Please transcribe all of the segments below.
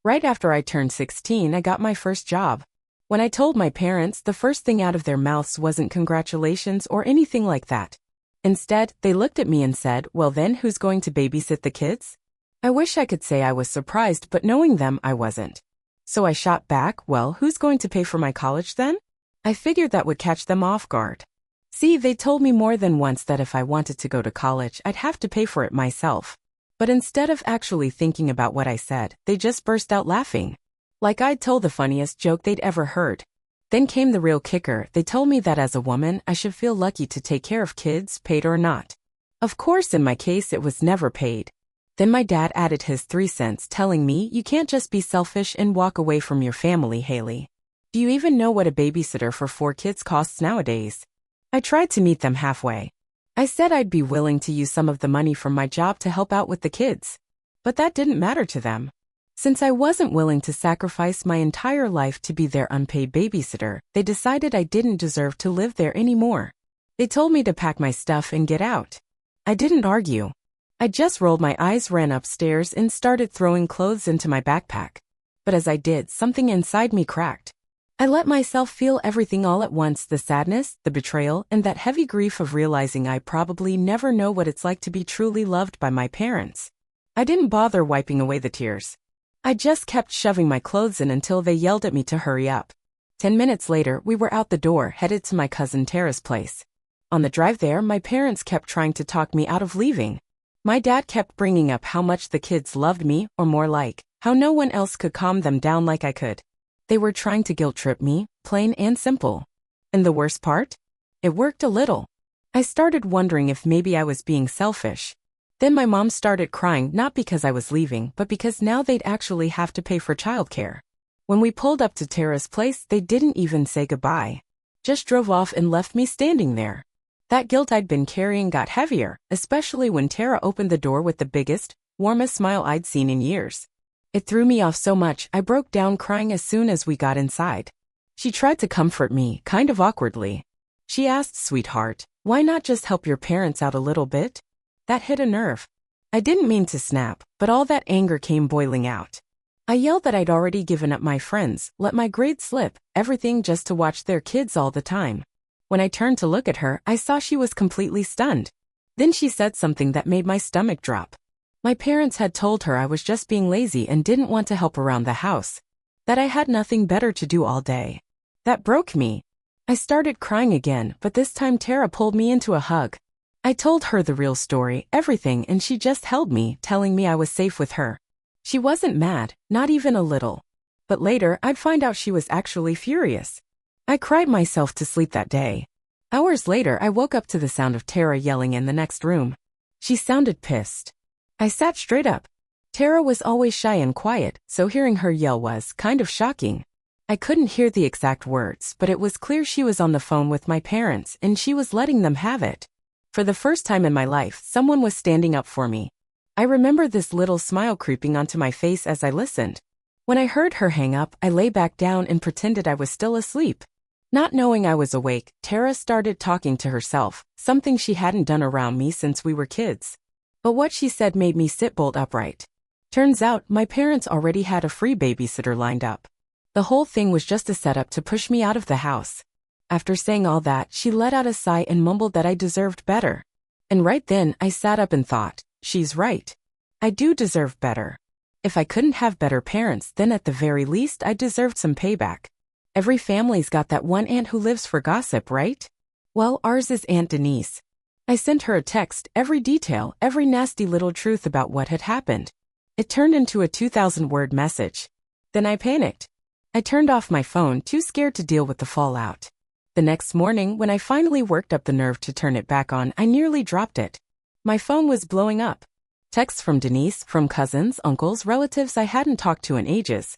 Right after I turned 16, I got my first job. When I told my parents, the first thing out of their mouths wasn't congratulations or anything like that. Instead, they looked at me and said, "Well then, who's going to babysit the kids?" I wish I could say I was surprised, but knowing them, I wasn't. So I shot back, "Well, who's going to pay for my college then?" I figured that would catch them off guard. See, they told me more than once that if I wanted to go to college, I'd have to pay for it myself. But instead of actually thinking about what I said, they just burst out laughing. Like I'd told the funniest joke they'd ever heard. Then came the real kicker. They told me that as a woman, I should feel lucky to take care of kids, paid or not. Of course, in my case, it was never paid. Then my dad added his 3 cents, telling me, "You can't just be selfish and walk away from your family, Haley. Do you even know what a babysitter for 4 kids costs nowadays?" I tried to meet them halfway. I said I'd be willing to use some of the money from my job to help out with the kids. But that didn't matter to them. Since I wasn't willing to sacrifice my entire life to be their unpaid babysitter, they decided I didn't deserve to live there anymore. They told me to pack my stuff and get out. I didn't argue. I just rolled my eyes, ran upstairs, and started throwing clothes into my backpack. But as I did, something inside me cracked. I let myself feel everything all at once, the sadness, the betrayal, and that heavy grief of realizing I probably never know what it's like to be truly loved by my parents. I didn't bother wiping away the tears. I just kept shoving my clothes in until they yelled at me to hurry up. 10 minutes later, we were out the door, headed to my cousin Tara's place. On the drive there, my parents kept trying to talk me out of leaving. My dad kept bringing up how much the kids loved me, or more like, how no one else could calm them down like I could. They were trying to guilt-trip me, plain and simple. And the worst part? It worked a little. I started wondering if maybe I was being selfish. Then my mom started crying, not because I was leaving, but because now they'd actually have to pay for childcare. When we pulled up to Tara's place, they didn't even say goodbye. Just drove off and left me standing there. That guilt I'd been carrying got heavier, especially when Tara opened the door with the biggest, warmest smile I'd seen in years. It threw me off so much, I broke down crying as soon as we got inside. She tried to comfort me, kind of awkwardly. She asked, "Sweetheart, why not just help your parents out a little bit?" That hit a nerve. I didn't mean to snap, but all that anger came boiling out. I yelled that I'd already given up my friends, let my grades slip, everything just to watch their kids all the time. When I turned to look at her, I saw she was completely stunned. Then she said something that made my stomach drop. My parents had told her I was just being lazy and didn't want to help around the house. That I had nothing better to do all day. That broke me. I started crying again, but this time Tara pulled me into a hug. I told her the real story, everything, and she just held me, telling me I was safe with her. She wasn't mad, not even a little. But later, I'd find out she was actually furious. I cried myself to sleep that day. Hours later, I woke up to the sound of Tara yelling in the next room. She sounded pissed. I sat straight up. Tara was always shy and quiet, so hearing her yell was kind of shocking. I couldn't hear the exact words, but it was clear she was on the phone with my parents, and she was letting them have it. For the first time in my life, someone was standing up for me. I remember this little smile creeping onto my face as I listened. When I heard her hang up, I lay back down and pretended I was still asleep. Not knowing I was awake, Tara started talking to herself, something she hadn't done around me since we were kids. But what she said made me sit bolt upright. Turns out, my parents already had a free babysitter lined up. The whole thing was just a setup to push me out of the house. After saying all that, she let out a sigh and mumbled that I deserved better. And right then, I sat up and thought, she's right. I do deserve better. If I couldn't have better parents, then at the very least I deserved some payback. Every family's got that one aunt who lives for gossip, right? Well, ours is Aunt Denise. I sent her a text, every detail, every nasty little truth about what had happened. It turned into a 2,000-word message. Then I panicked. I turned off my phone, too scared to deal with the fallout. The next morning, when I finally worked up the nerve to turn it back on, I nearly dropped it. My phone was blowing up. Texts from Denise, from cousins, uncles, relatives I hadn't talked to in ages.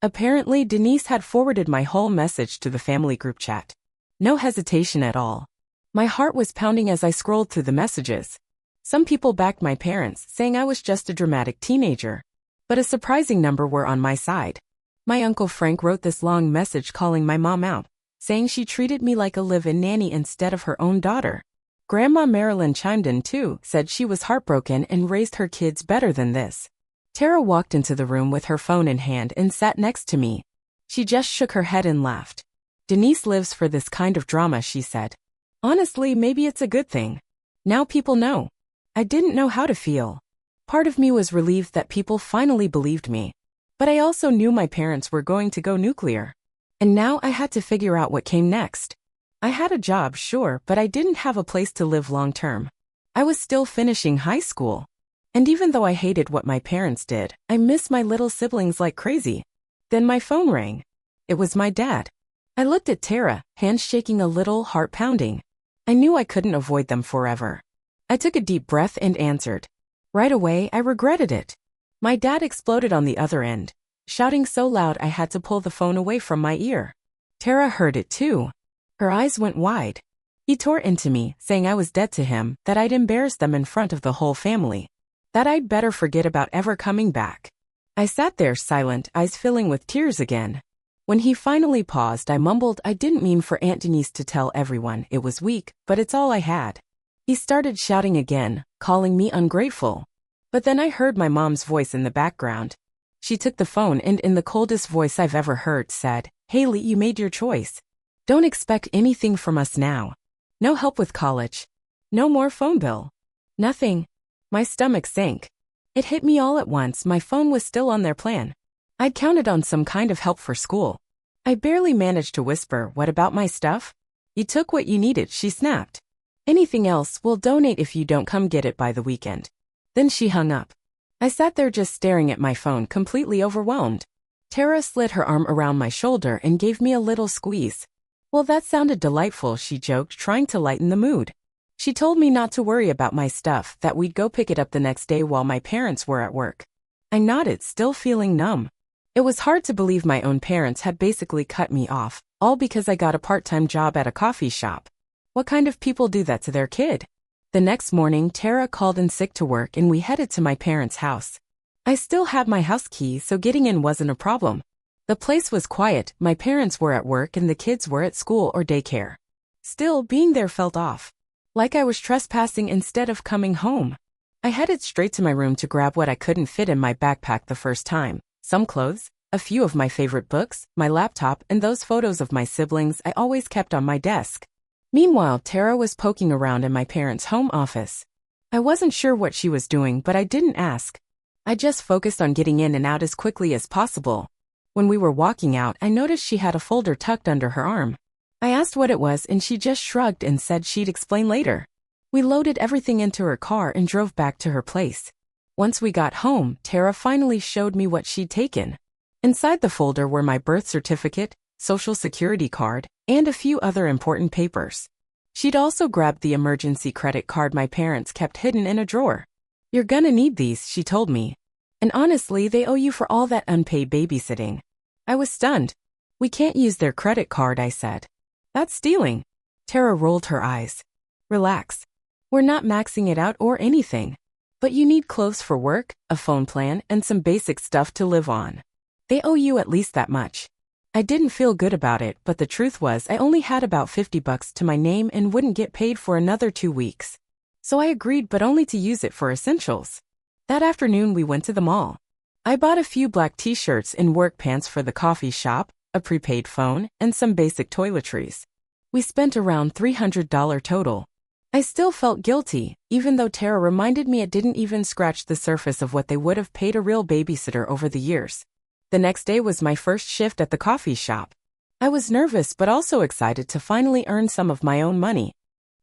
Apparently, Denise had forwarded my whole message to the family group chat. No hesitation at all. My heart was pounding as I scrolled through the messages. Some people backed my parents, saying I was just a dramatic teenager. But a surprising number were on my side. My Uncle Frank wrote this long message calling my mom out, saying she treated me like a live-in nanny instead of her own daughter. Grandma Marilyn chimed in too, said she was heartbroken and raised her kids better than this. Tara walked into the room with her phone in hand and sat next to me. She just shook her head and laughed. Denise lives for this kind of drama, she said. Honestly, maybe it's a good thing. Now people know. I didn't know how to feel. Part of me was relieved that people finally believed me. But I also knew my parents were going to go nuclear. And now I had to figure out what came next. I had a job, sure, but I didn't have a place to live long term. I was still finishing high school. And even though I hated what my parents did, I missed my little siblings like crazy. Then my phone rang. It was my dad. I looked at Tara, hands shaking a little, heart pounding. I knew I couldn't avoid them forever. I took a deep breath and answered. Right away, I regretted it. My dad exploded on the other end, shouting so loud I had to pull the phone away from my ear. Tara heard it too. Her eyes went wide. He tore into me, saying I was dead to him, that I'd embarrassed them in front of the whole family, that I'd better forget about ever coming back. I sat there silent, eyes filling with tears again. When he finally paused, I mumbled I didn't mean for Aunt Denise to tell everyone. It was weak, but it's all I had. He started shouting again, calling me ungrateful. But then I heard my mom's voice in the background. She took the phone and in the coldest voice I've ever heard said, Haley, you made your choice. Don't expect anything from us now. No help with college. No more phone bill. Nothing. My stomach sank. It hit me all at once. My phone was still on their plan. I'd counted on some kind of help for school. I barely managed to whisper, what about my stuff? You took what you needed, she snapped. Anything else, we'll donate if you don't come get it by the weekend. Then she hung up. I sat there just staring at my phone, completely overwhelmed. Tara slid her arm around my shoulder and gave me a little squeeze. Well, that sounded delightful, she joked, trying to lighten the mood. She told me not to worry about my stuff, that we'd go pick it up the next day while my parents were at work. I nodded, still feeling numb. It was hard to believe my own parents had basically cut me off, all because I got a part-time job at a coffee shop. What kind of people do that to their kid? The next morning, Tara called in sick to work and we headed to my parents' house. I still had my house key, so getting in wasn't a problem. The place was quiet, my parents were at work and the kids were at school or daycare. Still, being there felt off. Like I was trespassing instead of coming home. I headed straight to my room to grab what I couldn't fit in my backpack the first time. Some clothes, a few of my favorite books, my laptop, and those photos of my siblings I always kept on my desk. Meanwhile, Tara was poking around in my parents' home office. I wasn't sure what she was doing, but I didn't ask. I just focused on getting in and out as quickly as possible. When we were walking out, I noticed she had a folder tucked under her arm. I asked what it was and she just shrugged and said she'd explain later. We loaded everything into her car and drove back to her place. Once we got home, Tara finally showed me what she'd taken. Inside the folder were my birth certificate, social security card, and a few other important papers. She'd also grabbed the emergency credit card my parents kept hidden in a drawer. You're gonna need these, she told me. And honestly, they owe you for all that unpaid babysitting. I was stunned. We can't use their credit card, I said. That's stealing. Tara rolled her eyes. Relax. We're not maxing it out or anything. But you need clothes for work, a phone plan, and some basic stuff to live on. They owe you at least that much. I didn't feel good about it, but the truth was I only had about $50 to my name and wouldn't get paid for another 2 weeks. So I agreed, but only to use it for essentials. That afternoon we went to the mall. I bought a few black t-shirts and work pants for the coffee shop, a prepaid phone, and some basic toiletries. We spent around $300 total. I still felt guilty, even though Tara reminded me it didn't even scratch the surface of what they would have paid a real babysitter over the years. The next day was my first shift at the coffee shop. I was nervous but also excited to finally earn some of my own money.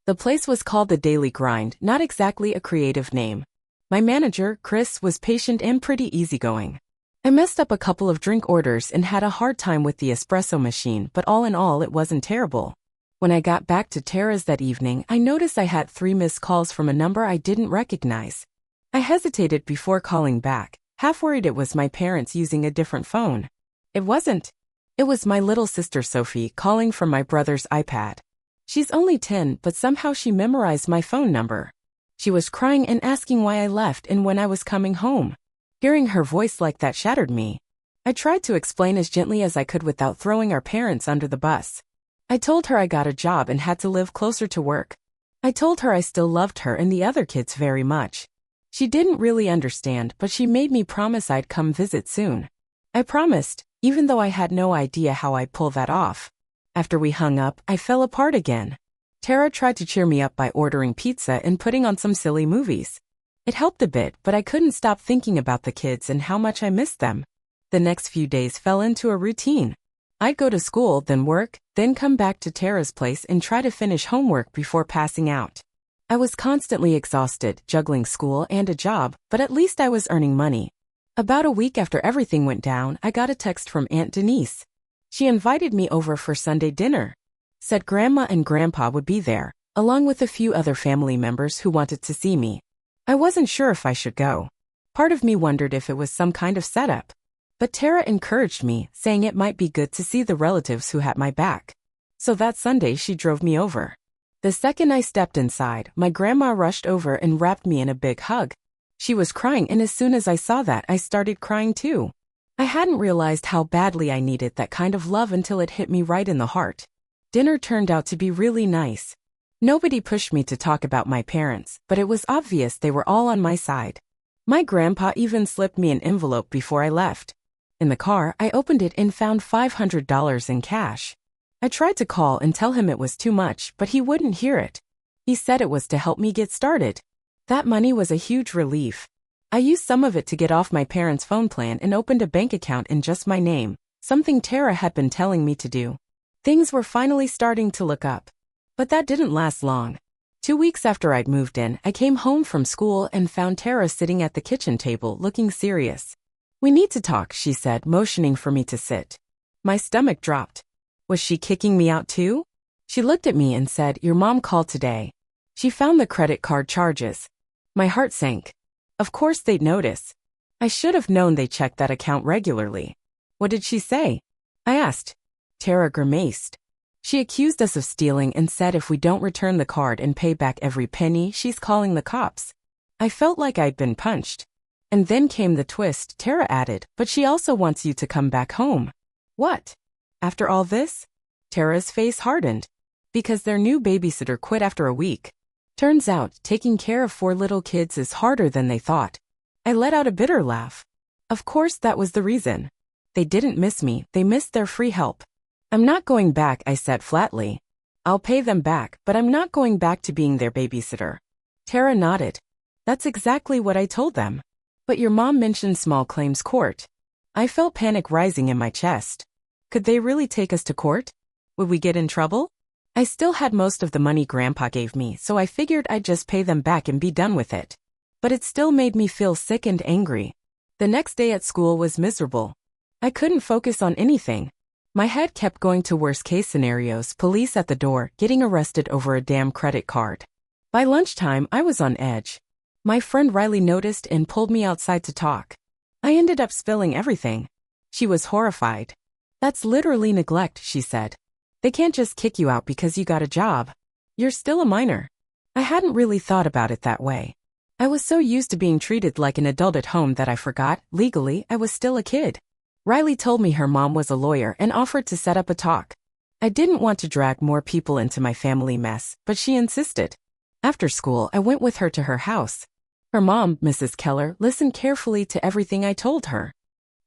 The place was called The Daily Grind, not exactly a creative name. My manager, Chris, was patient and pretty easygoing. I messed up a couple of drink orders and had a hard time with the espresso machine, but all in all it wasn't terrible. When I got back to Tara's that evening, I noticed I had 3 missed calls from a number I didn't recognize. I hesitated before calling back, half worried it was my parents using a different phone. It wasn't. It was my little sister Sophie calling from my brother's iPad. She's only 10, but somehow she memorized my phone number. She was crying and asking why I left and when I was coming home. Hearing her voice like that shattered me. I tried to explain as gently as I could without throwing our parents under the bus. I told her I got a job and had to live closer to work. I told her I still loved her and the other kids very much. She didn't really understand, but she made me promise I'd come visit soon. I promised, even though I had no idea how I'd pull that off. After we hung up, I fell apart again. Tara tried to cheer me up by ordering pizza and putting on some silly movies. It helped a bit, but I couldn't stop thinking about the kids and how much I missed them. The next few days fell into a routine. I'd go to school, then work, then come back to Tara's place and try to finish homework before passing out. I was constantly exhausted, juggling school and a job, but at least I was earning money. About a week after everything went down, I got a text from Aunt Denise. She invited me over for Sunday dinner. Said Grandma and Grandpa would be there, along with a few other family members who wanted to see me. I wasn't sure if I should go. Part of me wondered if it was some kind of setup. But Tara encouraged me, saying it might be good to see the relatives who had my back. So that Sunday she drove me over. The second I stepped inside, my grandma rushed over and wrapped me in a big hug. She was crying, and as soon as I saw that, I started crying too. I hadn't realized how badly I needed that kind of love until it hit me right in the heart. Dinner turned out to be really nice. Nobody pushed me to talk about my parents, but it was obvious they were all on my side. My grandpa even slipped me an envelope before I left. In the car, I opened it and found $500 in cash. I tried to call and tell him it was too much, but he wouldn't hear it. He said it was to help me get started. That money was a huge relief. I used some of it to get off my parents' phone plan and opened a bank account in just my name, something Tara had been telling me to do. Things were finally starting to look up. But that didn't last long. 2 weeks after I'd moved in, I came home from school and found Tara sitting at the kitchen table looking serious. "We need to talk," she said, motioning for me to sit. My stomach dropped. Was she kicking me out too? She looked at me and said, "Your mom called today. She found the credit card charges." My heart sank. Of course they'd notice. I should have known they checked that account regularly. "What did she say?" I asked. Tara grimaced. She accused us of stealing and said if we don't return the card and pay back every penny, she's calling the cops. I felt like I'd been punched. And then came the twist. Tara added, "But she also wants you to come back home." What? After all this? Tara's face hardened. Because their new babysitter quit after a week. Turns out, taking care of 4 little kids is harder than they thought. I let out a bitter laugh. Of course that was the reason. They didn't miss me, they missed their free help. "I'm not going back," I said flatly. "I'll pay them back, but I'm not going back to being their babysitter." Tara nodded. "That's exactly what I told them." "But your mom mentioned small claims court." I felt panic rising in my chest. Could they really take us to court? Would we get in trouble? I still had most of the money Grandpa gave me, so I figured I'd just pay them back and be done with it. But it still made me feel sick and angry. The next day at school was miserable. I couldn't focus on anything. My head kept going to worst-case scenarios, police at the door, getting arrested over a damn credit card. By lunchtime, I was on edge. My friend Riley noticed and pulled me outside to talk. I ended up spilling everything. She was horrified. "That's literally neglect," she said. "They can't just kick you out because you got a job. You're still a minor." I hadn't really thought about it that way. I was so used to being treated like an adult at home that I forgot, legally, I was still a kid. Riley told me her mom was a lawyer and offered to set up a talk. I didn't want to drag more people into my family mess, but she insisted. After school, I went with her to her house. Her mom, Mrs. Keller, listened carefully to everything I told her.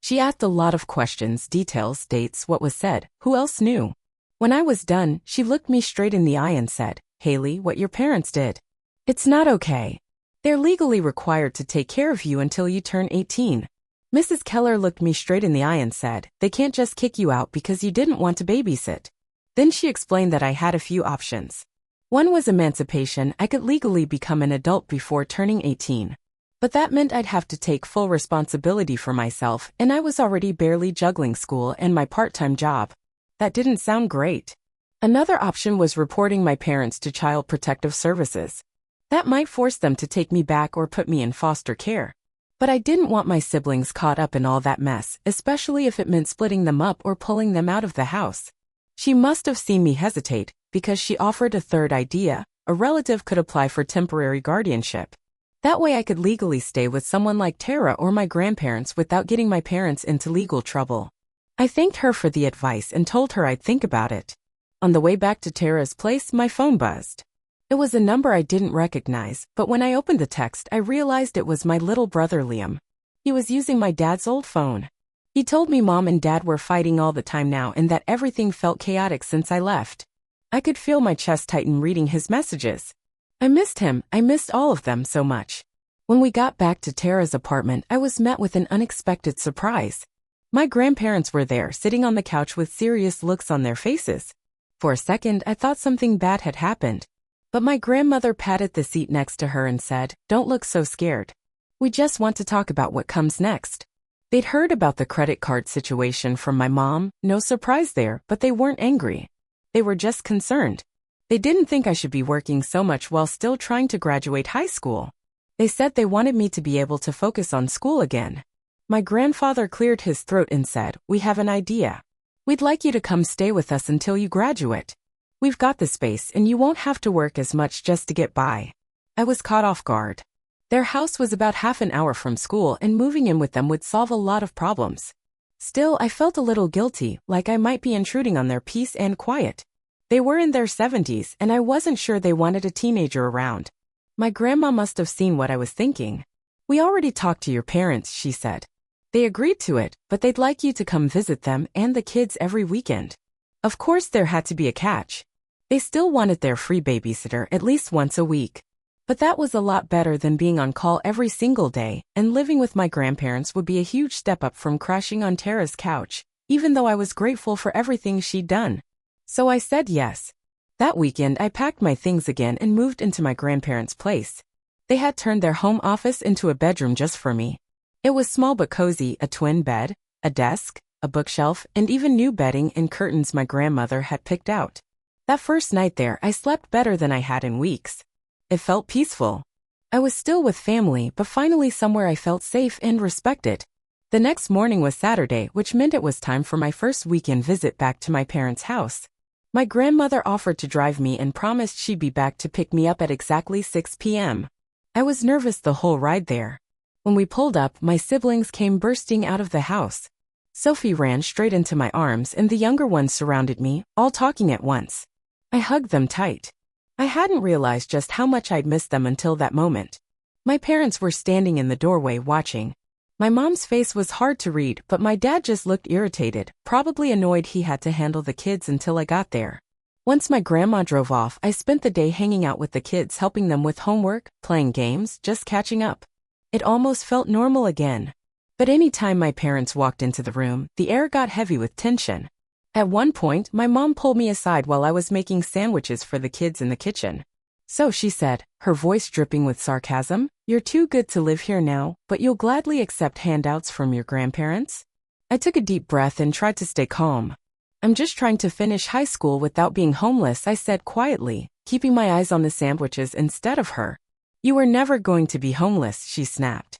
She asked a lot of questions, details, dates, what was said, who else knew. When I was done, she looked me straight in the eye and said, "Haley, what your parents did. It's not okay. They're legally required to take care of you until you turn 18. Mrs. Keller looked me straight in the eye and said, "They can't just kick you out because you didn't want to babysit." Then she explained that I had a few options. One was emancipation. I could legally become an adult before turning 18. But that meant I'd have to take full responsibility for myself, and I was already barely juggling school and my part-time job. That didn't sound great. Another option was reporting my parents to Child Protective Services. That might force them to take me back or put me in foster care. But I didn't want my siblings caught up in all that mess, especially if it meant splitting them up or pulling them out of the house. She must have seen me hesitate, because she offered a third idea. A relative could apply for temporary guardianship. That way I could legally stay with someone like Tara or my grandparents without getting my parents into legal trouble. I thanked her for the advice and told her I'd think about it. On the way back to Tara's place, my phone buzzed. It was a number I didn't recognize, but when I opened the text, I realized it was my little brother Liam. He was using my dad's old phone. He told me Mom and Dad were fighting all the time now and that everything felt chaotic since I left. I could feel my chest tighten reading his messages. I missed him. I missed all of them so much. When we got back to Tara's apartment, I was met with an unexpected surprise. My grandparents were there, sitting on the couch with serious looks on their faces. For a second, I thought something bad had happened. But my grandmother patted the seat next to her and said, "Don't look so scared. We just want to talk about what comes next." They'd heard about the credit card situation from my mom, no surprise there, but they weren't angry. They were just concerned. They didn't think I should be working so much while still trying to graduate high school. They said they wanted me to be able to focus on school again. My grandfather cleared his throat and said, "We have an idea. We'd like you to come stay with us until you graduate. We've got the space and you won't have to work as much just to get by." I was caught off guard. Their house was about half an hour from school and moving in with them would solve a lot of problems. Still, I felt a little guilty, like I might be intruding on their peace and quiet. They were in their 70s and I wasn't sure they wanted a teenager around. My grandma must have seen what I was thinking. "We already talked to your parents," she said. "They agreed to it, but they'd like you to come visit them and the kids every weekend." Of course there had to be a catch. They still wanted their free babysitter at least once a week. But that was a lot better than being on call every single day, and living with my grandparents would be a huge step up from crashing on Tara's couch, even though I was grateful for everything she'd done. So I said yes. That weekend I packed my things again and moved into my grandparents' place. They had turned their home office into a bedroom just for me. It was small but cozy, a twin bed, a desk, a bookshelf, and even new bedding and curtains my grandmother had picked out. That first night there, I slept better than I had in weeks. It felt peaceful. I was still with family, but finally somewhere I felt safe and respected. The next morning was Saturday, which meant it was time for my first weekend visit back to my parents' house. My grandmother offered to drive me and promised she'd be back to pick me up at exactly 6 p.m. I was nervous the whole ride there. When we pulled up, my siblings came bursting out of the house. Sophie ran straight into my arms and the younger ones surrounded me, all talking at once. I hugged them tight. I hadn't realized just how much I'd missed them until that moment. My parents were standing in the doorway watching. My mom's face was hard to read, but my dad just looked irritated, probably annoyed he had to handle the kids until I got there. Once my grandma drove off, I spent the day hanging out with the kids, helping them with homework, playing games, just catching up. It almost felt normal again. But any time my parents walked into the room, the air got heavy with tension. At one point, my mom pulled me aside while I was making sandwiches for the kids in the kitchen. "So," she said, her voice dripping with sarcasm, "you're too good to live here now, but you'll gladly accept handouts from your grandparents?" I took a deep breath and tried to stay calm. "I'm just trying to finish high school without being homeless," I said quietly, keeping my eyes on the sandwiches instead of her. "You are never going to be homeless," she snapped.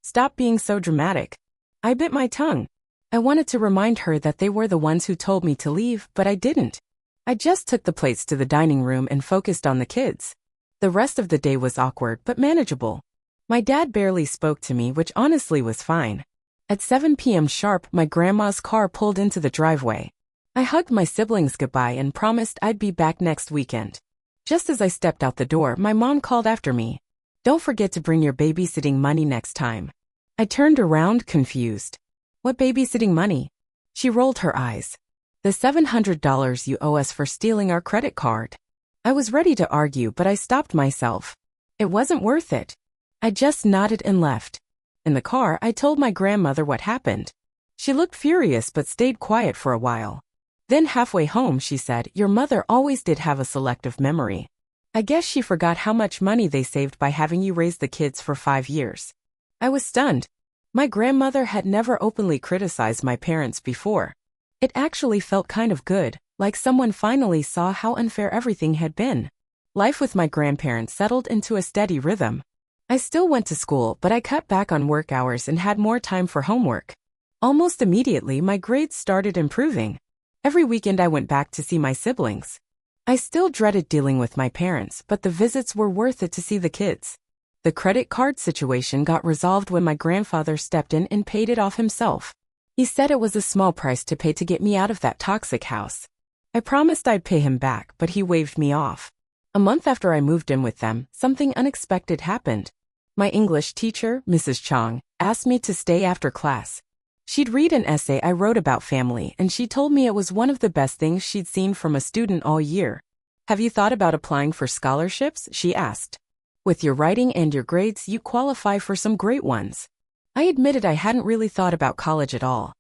"Stop being so dramatic." I bit my tongue. I wanted to remind her that they were the ones who told me to leave, but I didn't. I just took the plates to the dining room and focused on the kids. The rest of the day was awkward but manageable. My dad barely spoke to me, which honestly was fine. At 7 p.m. sharp, my grandma's car pulled into the driveway. I hugged my siblings goodbye and promised I'd be back next weekend. Just as I stepped out the door, my mom called after me. "Don't forget to bring your babysitting money next time." I turned around, confused. "What babysitting money?" She rolled her eyes. "The $700 you owe us for stealing our credit card." I was ready to argue, but I stopped myself. It wasn't worth it. I just nodded and left. In the car, I told my grandmother what happened. She looked furious but stayed quiet for a while. Then halfway home she said, "Your mother always did have a selective memory. I guess she forgot how much money they saved by having you raise the kids for 5 years." I was stunned. My grandmother had never openly criticized my parents before. It actually felt kind of good, like someone finally saw how unfair everything had been. Life with my grandparents settled into a steady rhythm. I still went to school, but I cut back on work hours and had more time for homework. Almost immediately, my grades started improving. Every weekend I went back to see my siblings. I still dreaded dealing with my parents, but the visits were worth it to see the kids. The credit card situation got resolved when my grandfather stepped in and paid it off himself. He said it was a small price to pay to get me out of that toxic house. I promised I'd pay him back, but he waved me off. A month after I moved in with them, something unexpected happened. My English teacher, Mrs. Chong, asked me to stay after class. She'd read an essay I wrote about family, and she told me it was one of the best things she'd seen from a student all year. "Have you thought about applying for scholarships?" she asked. "With your writing and your grades, you qualify for some great ones." I admitted I hadn't really thought about college at all.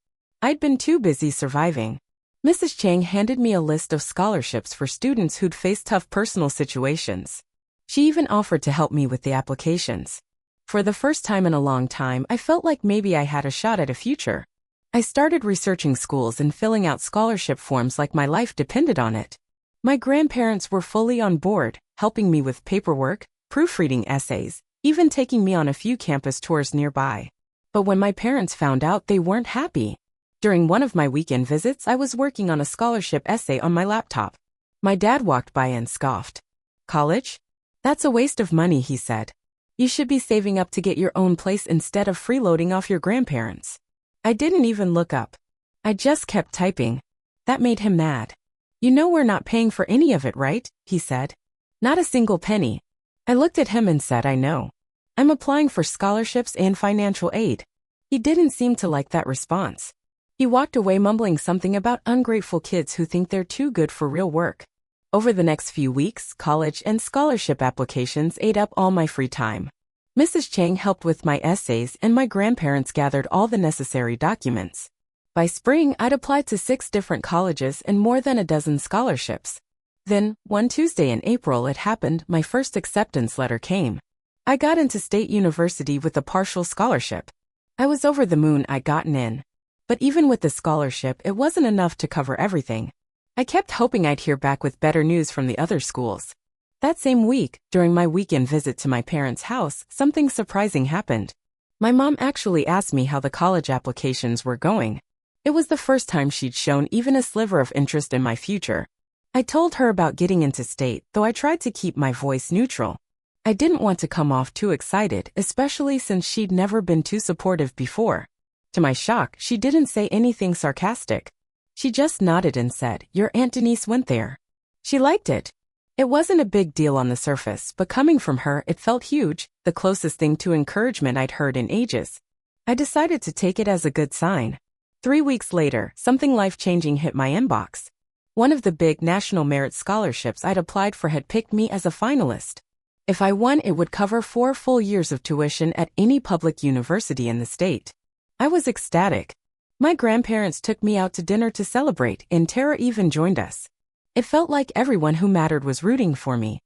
I'd been too busy surviving. Mrs. Chang handed me a list of scholarships for students who'd faced tough personal situations. She even offered to help me with the applications. For the first time in a long time, I felt like maybe I had a shot at a future. I started researching schools and filling out scholarship forms like my life depended on it. My grandparents were fully on board, helping me with paperwork, proofreading essays, even taking me on a few campus tours nearby. But when my parents found out, they weren't happy. During one of my weekend visits, I was working on a scholarship essay on my laptop. My dad walked by and scoffed. "College? That's a waste of money," he said. "You should be saving up to get your own place instead of freeloading off your grandparents." I didn't even look up. I just kept typing. That made him mad. "You know we're not paying for any of it, right?" he said. "Not a single penny." I looked at him and said, "I know. I'm applying for scholarships and financial aid." He didn't seem to like that response. He walked away mumbling something about ungrateful kids who think they're too good for real work. Over the next few weeks, college and scholarship applications ate up all my free time. Mrs. Chang helped with my essays, and my grandparents gathered all the necessary documents. By spring, I'd applied to 6 different colleges and more than a dozen scholarships. Then, one Tuesday in April, it happened. My first acceptance letter came. I got into State University with a partial scholarship. I was over the moon I'd gotten in. But even with the scholarship, it wasn't enough to cover everything. I kept hoping I'd hear back with better news from the other schools. That same week, during my weekend visit to my parents' house, something surprising happened. My mom actually asked me how the college applications were going. It was the first time she'd shown even a sliver of interest in my future. I told her about getting into state, though I tried to keep my voice neutral. I didn't want to come off too excited, especially since she'd never been too supportive before. To my shock, she didn't say anything sarcastic. She just nodded and said, "Your Aunt Denise went there." She liked it. It wasn't a big deal on the surface, but coming from her, it felt huge, the closest thing to encouragement I'd heard in ages. I decided to take it as a good sign. 3 weeks later, something life-changing hit my inbox. One of the big national merit scholarships I'd applied for had picked me as a finalist. If I won, it would cover 4 full years of tuition at any public university in the state. I was ecstatic. My grandparents took me out to dinner to celebrate, and Tara even joined us. It felt like everyone who mattered was rooting for me.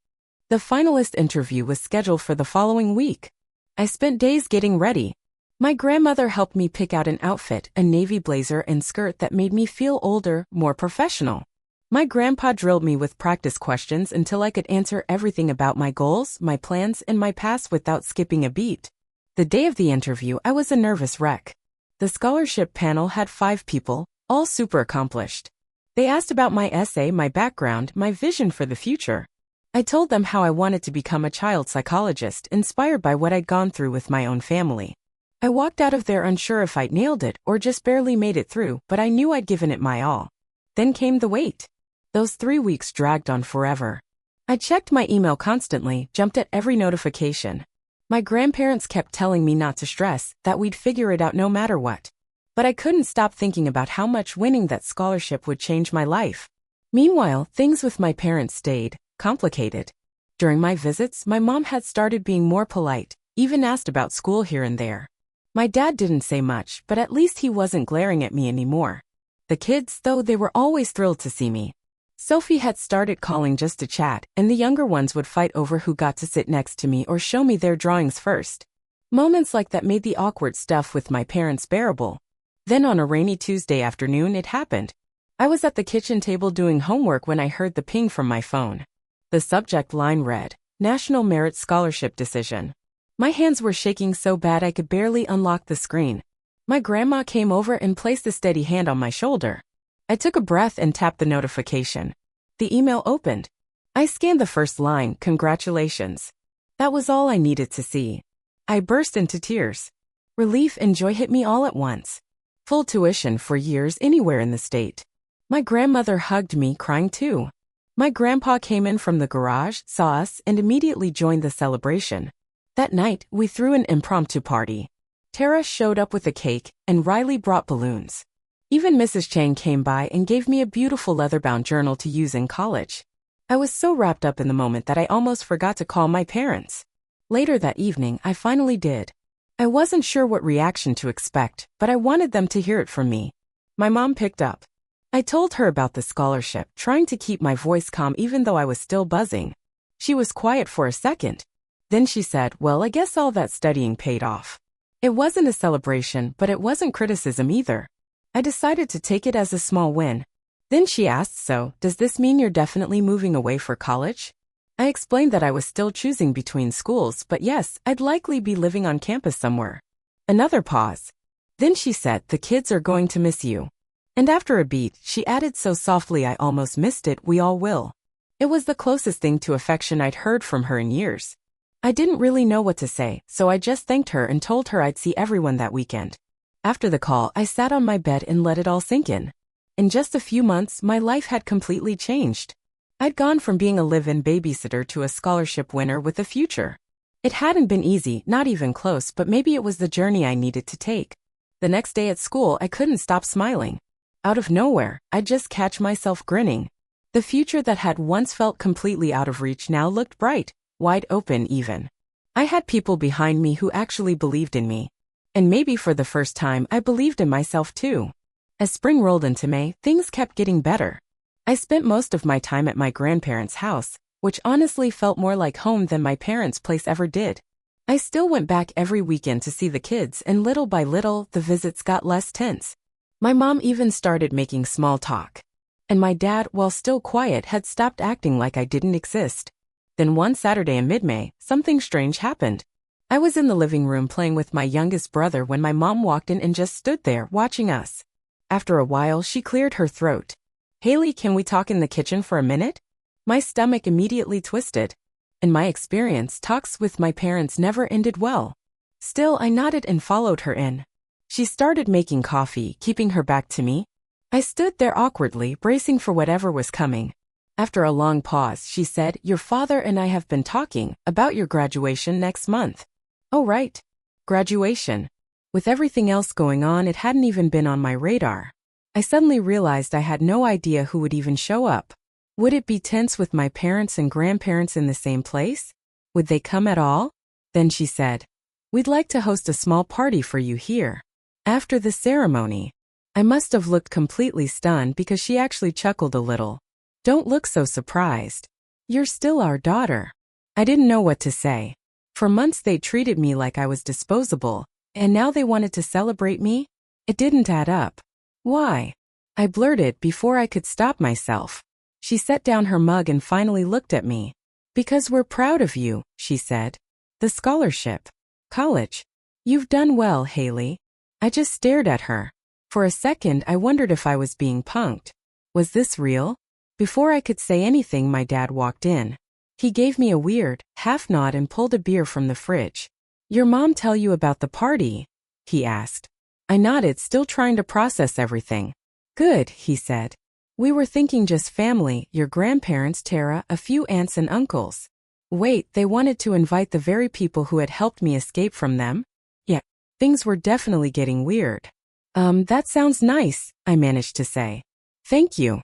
The finalist interview was scheduled for the following week. I spent days getting ready. My grandmother helped me pick out an outfit, a navy blazer and skirt that made me feel older, more professional. My grandpa drilled me with practice questions until I could answer everything about my goals, my plans, and my past without skipping a beat. The day of the interview, I was a nervous wreck. The scholarship panel had 5 people, all super accomplished. They asked about my essay, my background, my vision for the future. I told them how I wanted to become a child psychologist, inspired by what I'd gone through with my own family. I walked out of there unsure if I'd nailed it or just barely made it through, but I knew I'd given it my all. Then came the wait. Those 3 weeks dragged on forever. I checked my email constantly, jumped at every notification. My grandparents kept telling me not to stress, that we'd figure it out no matter what. But I couldn't stop thinking about how much winning that scholarship would change my life. Meanwhile, things with my parents stayed complicated. During my visits, my mom had started being more polite, even asked about school here and there. My dad didn't say much, but at least he wasn't glaring at me anymore. The kids, though, they were always thrilled to see me. Sophie had started calling just to chat, and the younger ones would fight over who got to sit next to me or show me their drawings first. Moments like that made the awkward stuff with my parents bearable. Then on a rainy Tuesday afternoon, it happened. I was at the kitchen table doing homework when I heard the ping from my phone. The subject line read, "National Merit Scholarship Decision." My hands were shaking so bad I could barely unlock the screen. My grandma came over and placed a steady hand on my shoulder. I took a breath and tapped the notification. The email opened. I scanned the first line, "Congratulations." That was all I needed to see. I burst into tears. Relief and joy hit me all at once. Full tuition for years anywhere in the state. My grandmother hugged me, crying too. My grandpa came in from the garage, saw us, and immediately joined the celebration. That night, we threw an impromptu party. Tara showed up with a cake, and Riley brought balloons. Even Mrs. Chang came by and gave me a beautiful leather-bound journal to use in college. I was so wrapped up in the moment that I almost forgot to call my parents. Later that evening, I finally did. I wasn't sure what reaction to expect, but I wanted them to hear it from me. My mom picked up. I told her about the scholarship, trying to keep my voice calm even though I was still buzzing. She was quiet for a second. Then she said, "Well, I guess all that studying paid off." It wasn't a celebration, but it wasn't criticism either. I decided to take it as a small win. Then she asked, "So, does this mean you're definitely moving away for college?" I explained that I was still choosing between schools, but yes, I'd likely be living on campus somewhere. Another pause. Then she said, "The kids are going to miss you." And after a beat, she added so softly I almost missed it, "We all will." It was the closest thing to affection I'd heard from her in years. I didn't really know what to say, so I just thanked her and told her I'd see everyone that weekend. After the call, I sat on my bed and let it all sink in. In just a few months, my life had completely changed. I'd gone from being a live-in babysitter to a scholarship winner with a future. It hadn't been easy, not even close, but maybe it was the journey I needed to take. The next day at school, I couldn't stop smiling. Out of nowhere, I'd just catch myself grinning. The future that had once felt completely out of reach now looked bright, wide open even. I had people behind me who actually believed in me. And maybe for the first time, I believed in myself too. As spring rolled into May, things kept getting better. I spent most of my time at my grandparents' house, which honestly felt more like home than my parents' place ever did. I still went back every weekend to see the kids, and little by little, the visits got less tense. My mom even started making small talk. And my dad, while still quiet, had stopped acting like I didn't exist. Then one Saturday in mid-May, something strange happened. I was in the living room playing with my youngest brother when my mom walked in and just stood there, watching us. After a while, she cleared her throat. "Haley, can we talk in the kitchen for a minute?" My stomach immediately twisted. In my experience, talks with my parents never ended well. Still, I nodded and followed her in. She started making coffee, keeping her back to me. I stood there awkwardly, bracing for whatever was coming. After a long pause, she said, "Your father and I have been talking about your graduation next month." Oh, right. Graduation. With everything else going on, it hadn't even been on my radar. I suddenly realized I had no idea who would even show up. Would it be tense with my parents and grandparents in the same place? Would they come at all? Then she said, "We'd like to host a small party for you here." After the ceremony, I must have looked completely stunned because she actually chuckled a little. "Don't look so surprised. You're still our daughter." I didn't know what to say. For months they treated me like I was disposable, and now they wanted to celebrate me? It didn't add up. "Why?" I blurted before I could stop myself. She set down her mug and finally looked at me. "Because we're proud of you," she said. "The scholarship. College. You've done well, Haley." I just stared at her. For a second, I wondered if I was being punked. Was this real? Before I could say anything, my dad walked in. He gave me a weird, half nod and pulled a beer from the fridge. "Your mom tell you about the party?" he asked. I nodded, still trying to process everything. "Good," he said. "We were thinking just family, your grandparents, Tara, a few aunts and uncles." Wait, they wanted to invite the very people who had helped me escape from them? Yeah, things were definitely getting weird. That sounds nice," I managed to say. "Thank you."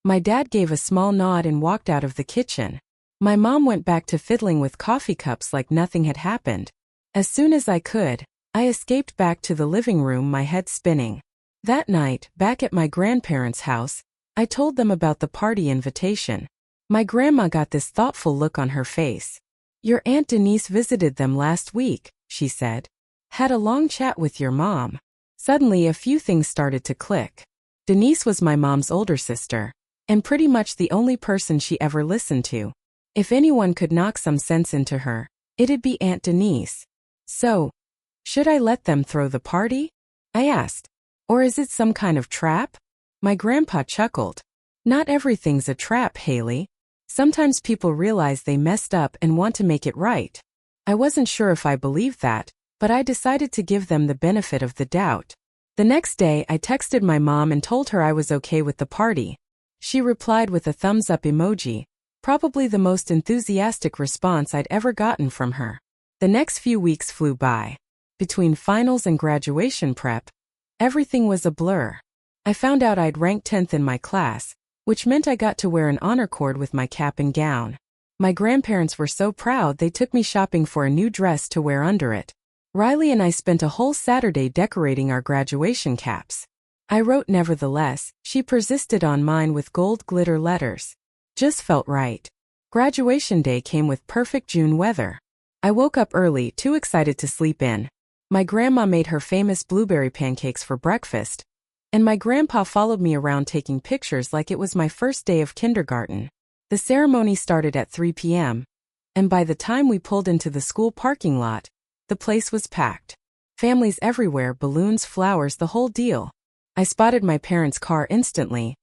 My dad gave a small nod and walked out of the kitchen. My mom went back to fiddling with coffee cups like nothing had happened. As soon as I could, I escaped back to the living room, my head spinning. That night, back at my grandparents' house, I told them about the party invitation. My grandma got this thoughtful look on her face. "Your Aunt Denise visited them last week," she said. "Had a long chat with your mom." Suddenly, a few things started to click. Denise was my mom's older sister, and pretty much the only person she ever listened to. If anyone could knock some sense into her, it'd be Aunt Denise. So, should I let them throw the party? I asked. Or is it some kind of trap? My grandpa chuckled. "Not everything's a trap, Haley. Sometimes people realize they messed up and want to make it right." I wasn't sure if I believed that, but I decided to give them the benefit of the doubt. The next day, I texted my mom and told her I was okay with the party. She replied with a thumbs up emoji, probably the most enthusiastic response I'd ever gotten from her. The next few weeks flew by. Between finals and graduation prep, everything was a blur. I found out I'd ranked 10th in my class, which meant I got to wear an honor cord with my cap and gown. My grandparents were so proud they took me shopping for a new dress to wear under it. Riley and I spent a whole Saturday decorating our graduation caps. I wrote nevertheless, she persisted on mine with gold glitter letters. Just felt right. Graduation day came with perfect June weather. I woke up early, too excited to sleep in. My grandma made her famous blueberry pancakes for breakfast, and my grandpa followed me around taking pictures like it was my first day of kindergarten. The ceremony started at 3 p.m., and by the time we pulled into the school parking lot, the place was packed. Families everywhere, balloons, flowers, the whole deal. I spotted my parents' car instantly.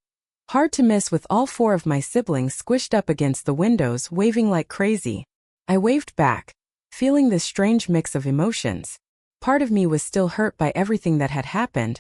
Hard to miss with all 4 of my siblings squished up against the windows, waving like crazy. I waved back, feeling this strange mix of emotions. Part of me was still hurt by everything that had happened,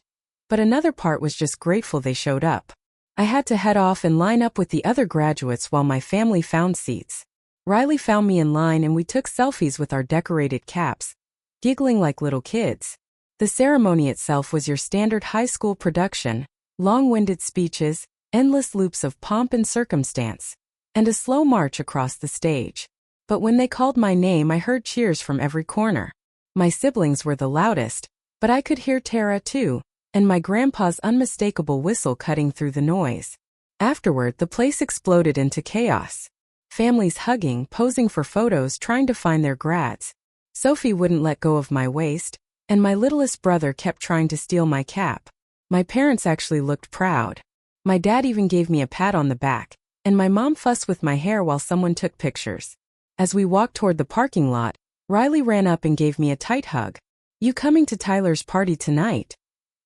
but another part was just grateful they showed up. I had to head off and line up with the other graduates while my family found seats. Riley found me in line and we took selfies with our decorated caps, giggling like little kids. The ceremony itself was your standard high school production, long-winded speeches, endless loops of pomp and circumstance, and a slow march across the stage. But when they called my name, I heard cheers from every corner. My siblings were the loudest, but I could hear Tara too, and my grandpa's unmistakable whistle cutting through the noise. Afterward, the place exploded into chaos. Families hugging, posing for photos, trying to find their grads. Sophie wouldn't let go of my waist, and my littlest brother kept trying to steal my cap. My parents actually looked proud. My dad even gave me a pat on the back, and my mom fussed with my hair while someone took pictures. As we walked toward the parking lot, Riley ran up and gave me a tight hug. "You coming to Tyler's party tonight?"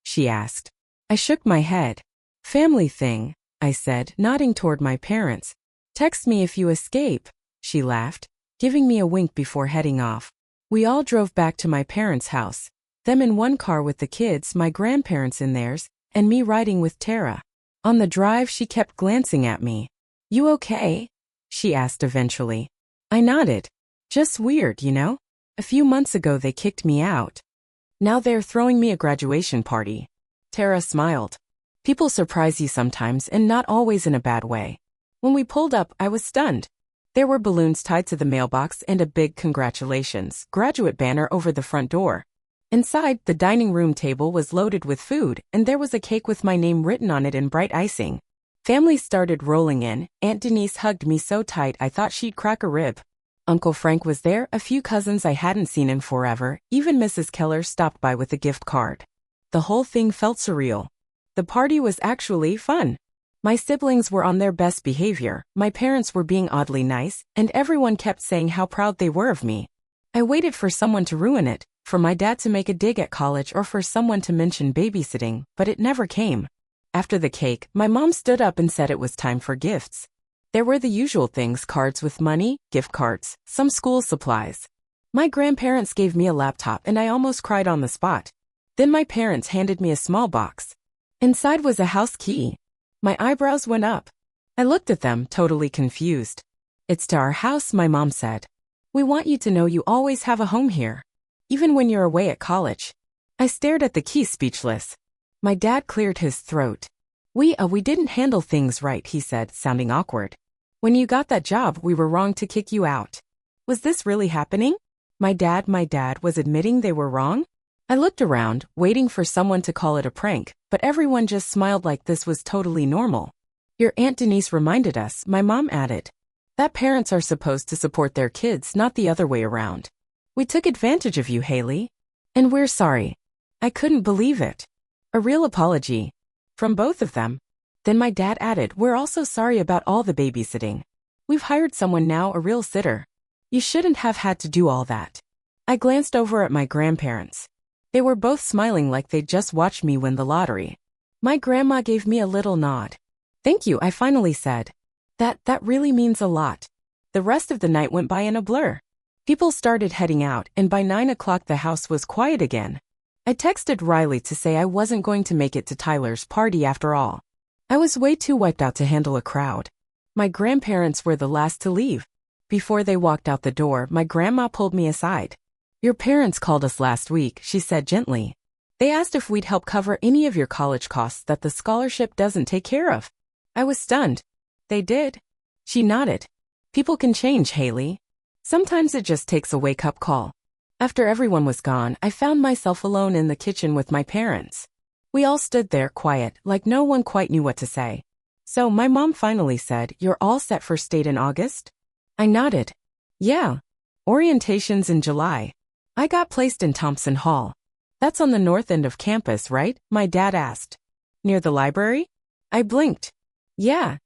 she asked. I shook my head. "Family thing," I said, nodding toward my parents. "Text me if you escape," she laughed, giving me a wink before heading off. We all drove back to my parents' house, them in one car with the kids, my grandparents in theirs, and me riding with Tara. On the drive, she kept glancing at me. "You okay?" she asked eventually. I nodded. "Just weird, you know? A few months ago they kicked me out. Now they're throwing me a graduation party." Tara smiled. "People surprise you sometimes, and not always in a bad way." When we pulled up, I was stunned. There were balloons tied to the mailbox and a big "Congratulations" graduate banner over the front door. Inside, the dining room table was loaded with food, and there was a cake with my name written on it in bright icing. Families started rolling in. Aunt Denise hugged me so tight I thought she'd crack a rib. Uncle Frank was there, a few cousins I hadn't seen in forever, even Mrs. Keller stopped by with a gift card. The whole thing felt surreal. The party was actually fun. My siblings were on their best behavior, my parents were being oddly nice, and everyone kept saying how proud they were of me. I waited for someone to ruin it, for my dad to make a dig at college or for someone to mention babysitting, but it never came. After the cake, my mom stood up and said it was time for gifts. There were the usual things: cards with money, gift cards, some school supplies. My grandparents gave me a laptop and I almost cried on the spot. Then my parents handed me a small box. Inside was a house key. My eyebrows went up. I looked at them, totally confused. "It's to our house," my mom said. "We want you to know you always have a home here, even when you're away at college." I stared at the key, speechless. My dad cleared his throat. We didn't handle things right," he said, sounding awkward. "When you got that job, we were wrong to kick you out." Was this really happening? My dad was admitting they were wrong? I looked around, waiting for someone to call it a prank, but everyone just smiled like this was totally normal. "Your Aunt Denise reminded us," my mom added, "that parents are supposed to support their kids, not the other way around. We took advantage of you, Haley. And we're sorry." I couldn't believe it. A real apology. From both of them. Then my dad added, "We're also sorry about all the babysitting. We've hired someone now, a real sitter. You shouldn't have had to do all that." I glanced over at my grandparents. They were both smiling like they'd just watched me win the lottery. My grandma gave me a little nod. "Thank you," I finally said. That really means a lot." The rest of the night went by in a blur. People started heading out, and by 9 o'clock the house was quiet again. I texted Riley to say I wasn't going to make it to Tyler's party after all. I was way too wiped out to handle a crowd. My grandparents were the last to leave. Before they walked out the door, my grandma pulled me aside. "Your parents called us last week," she said gently. "They asked if we'd help cover any of your college costs that the scholarship doesn't take care of." I was stunned. "They did?" She nodded. "People can change, Haley. Sometimes it just takes a wake-up call." After everyone was gone, I found myself alone in the kitchen with my parents. We all stood there quiet, like no one quite knew what to say. So my mom finally said, "You're all set for state in August?" I nodded. "Yeah. Orientation's in July." I got placed in Thompson Hall. "That's on the north end of campus, right?" my dad asked. "Near the library?" I blinked. "Yeah."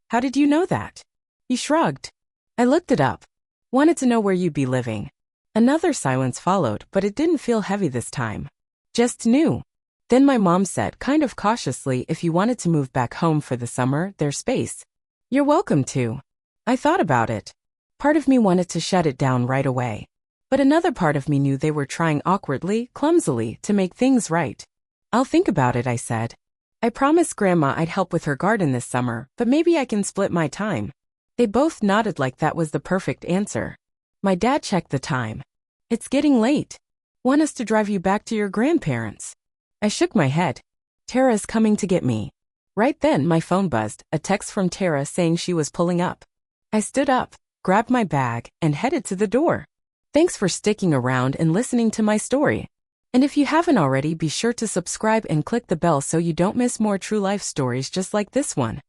"How did you know that?" He shrugged. "I looked it up. Wanted to know where you'd be living." Another silence followed, but it didn't feel heavy this time. "Just knew." Then my mom said, kind of cautiously, "If you wanted to move back home for the summer, there's space. You're welcome to." I thought about it. Part of me wanted to shut it down right away. But another part of me knew they were trying awkwardly, clumsily, to make things right. "I'll think about it," I said. "I promised Grandma I'd help with her garden this summer, but maybe I can split my time." They both nodded like that was the perfect answer. My dad checked the time. "It's getting late. Want us to drive you back to your grandparents?" I shook my head. "Tara's coming to get me." Right then my phone buzzed, a text from Tara saying she was pulling up. I stood up, grabbed my bag, and headed to the door. Thanks for sticking around and listening to my story. And if you haven't already, be sure to subscribe and click the bell so you don't miss more true life stories just like this one.